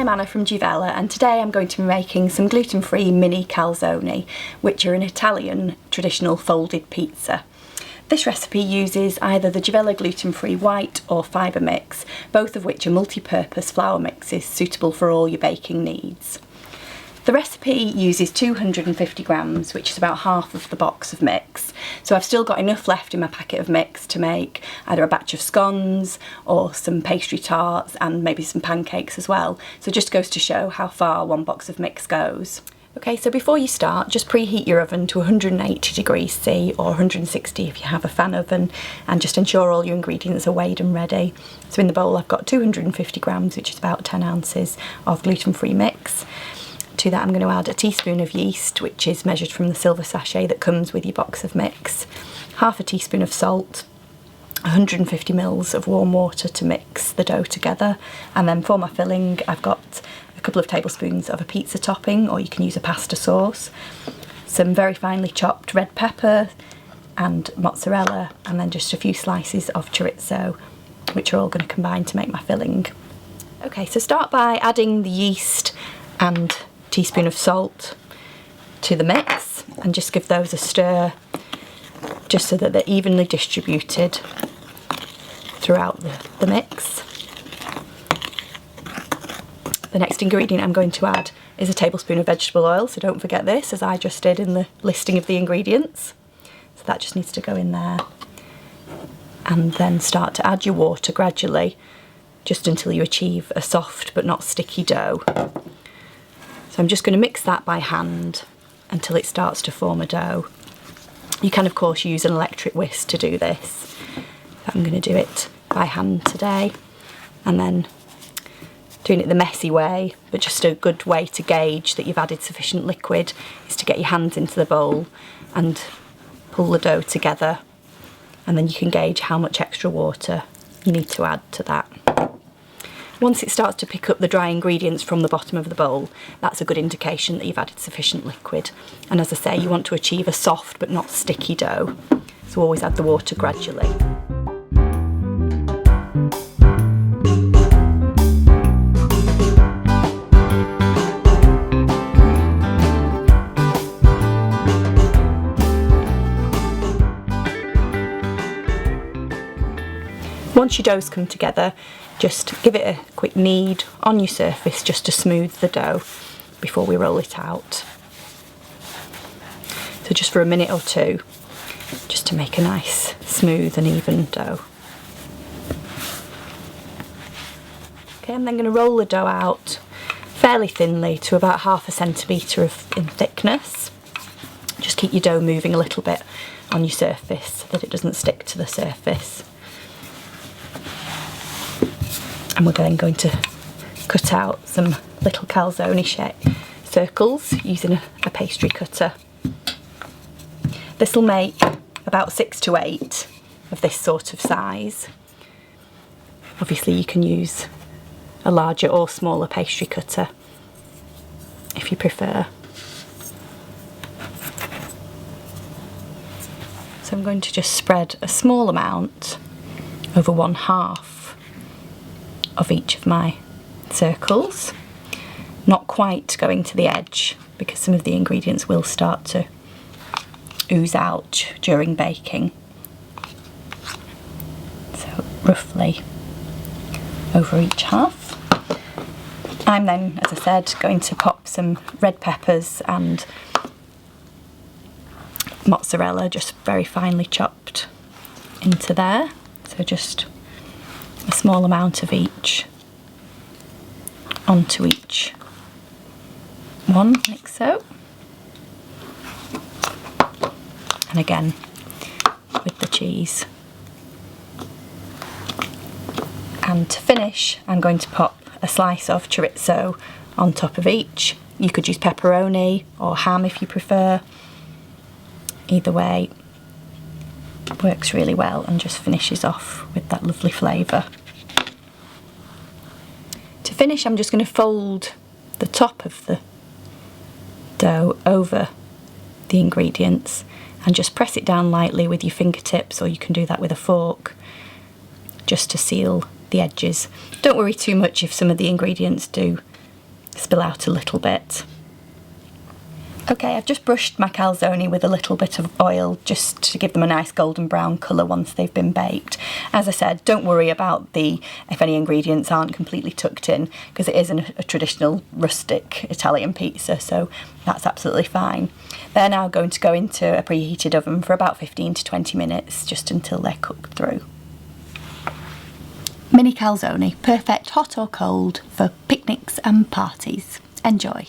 I'm Anna from Juvela, and today I'm going to be making some gluten-free mini calzone, which are an Italian traditional folded pizza. This recipe uses either the Juvela gluten-free white or fibre mix, both of which are multi-purpose flour mixes suitable for all your baking needs. The recipe uses 250 grams, which is about half of the box of mix, so I've still got enough left in my packet of mix to make either a batch of scones or some pastry tarts and maybe some pancakes as well, so it just goes to show how far one box of mix goes. Okay, so before you start, just preheat your oven to 180 degrees C or 160 if you have a fan oven, and just ensure all your ingredients are weighed and ready. So in the bowl I've got 250 grams, which is about 10 ounces of gluten-free mix. To that I'm going to add a teaspoon of yeast, which is measured from the silver sachet that comes with your box of mix, half a teaspoon of salt, 150 ml of warm water to mix the dough together, and then for my filling I've got a couple of tablespoons of a pizza topping, or you can use a pasta sauce, some very finely chopped red pepper and mozzarella, and then just a few slices of chorizo, which are all going to combine to make my filling. Okay, so start by adding the yeast and teaspoon of salt to the mix, and just give those a stir just so that they're evenly distributed throughout the mix. The next ingredient I'm going to add is a tablespoon of vegetable oil, so don't forget this, as I just did in the listing of the ingredients. So that just needs to go in there, and then start to add your water gradually, just until you achieve a soft but not sticky dough. So I'm just going to mix that by hand until it starts to form a dough. You can of course use an electric whisk to do this, but I'm going to do it by hand today, and then doing it the messy way, but just a good way to gauge that you've added sufficient liquid is to get your hands into the bowl and pull the dough together, and then you can gauge how much extra water you need to add to that. Once it starts to pick up the dry ingredients from the bottom of the bowl, that's a good indication that you've added sufficient liquid. And as I say, you want to achieve a soft but not sticky dough, so always add the water gradually. Once your dough's come together, just give it a quick knead on your surface just to smooth the dough before we roll it out. So just for a minute or two, just to make a nice smooth and even dough. Okay, I'm then going to roll the dough out fairly thinly to about ½ centimetre in thickness. Just keep your dough moving a little bit on your surface so that it doesn't stick to the surface. And we're then going to cut out some little calzone shape circles using a pastry cutter. This will make about 6 to 8 of this sort of size. Obviously you can use a larger or smaller pastry cutter if you prefer. So I'm going to just spread a small amount over 1/2 of each of my circles, not quite going to the edge because some of the ingredients will start to ooze out during baking. So roughly over each half. I'm then, as I said, going to pop some red peppers and mozzarella, just very finely chopped, into there. So just a small amount of each onto each one, like so. And again with the cheese. And to finish, I'm going to pop a slice of chorizo on top of each. You could use pepperoni or ham if you prefer. Either way works really well and just finishes off with that lovely flavour. To finish, I'm just going to fold the top of the dough over the ingredients and just press it down lightly with your fingertips, or you can do that with a fork, just to seal the edges. Don't worry too much if some of the ingredients do spill out a little bit. Okay, I've just brushed my calzone with a little bit of oil just to give them a nice golden brown colour once they've been baked. As I said, don't worry about if any ingredients aren't completely tucked in, because it is a traditional rustic Italian pizza, so that's absolutely fine. They're now going to go into a preheated oven for about 15 to 20 minutes, just until they're cooked through. Mini calzone, perfect hot or cold for picnics and parties. Enjoy.